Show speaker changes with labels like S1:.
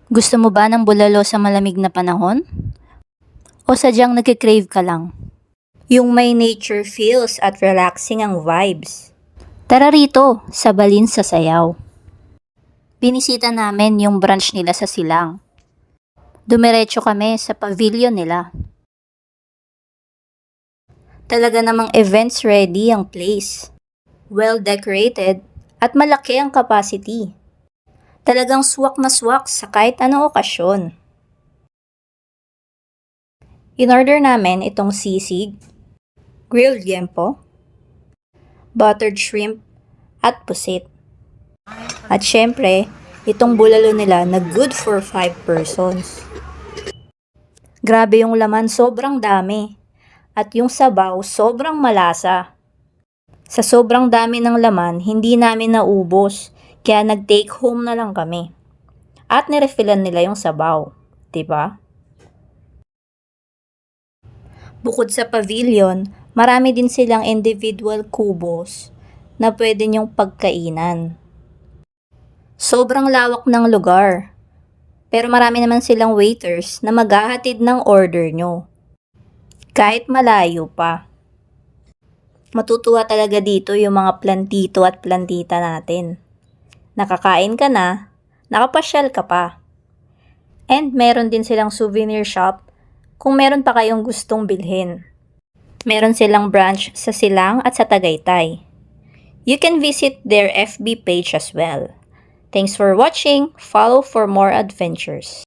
S1: Gusto mo ba ng bulalo sa malamig na panahon? O sadyang nagkikrave ka lang? Yung may nature feels at relaxing ang vibes. Tara rito, sabalin sa sayaw. Binisita namin yung branch nila sa Silang. Dumiretso kami sa pavilion nila. Talaga namang events ready ang place. Well decorated at malaki ang capacity. Talagang swak na swak sa kahit anong okasyon. In-order namin itong sisig, grilled liempo, buttered shrimp, at pusit. At syempre, itong bulalo nila na good for 5 persons. Grabe yung laman, sobrang dami. At yung sabaw, sobrang malasa. Sa sobrang dami ng laman, hindi namin naubos, kaya nag-take home na lang kami. At nirefillan nila yung sabaw, 'di ba? Bukod sa pavilion, marami din silang individual kubos na pwede niyong pagkainan. Sobrang lawak ng lugar, pero marami naman silang waiters na maghahatid ng order nyo. Kahit malayo pa. Matutuwa talaga dito yung mga plantito at plantita natin. Nakakain ka na, nakapasyal ka pa. And meron din silang souvenir shop kung meron pa kayong gustong bilhin. Meron silang branch sa Silang at sa Tagaytay. You can visit their FB page as well. Thanks for watching. Follow for more adventures.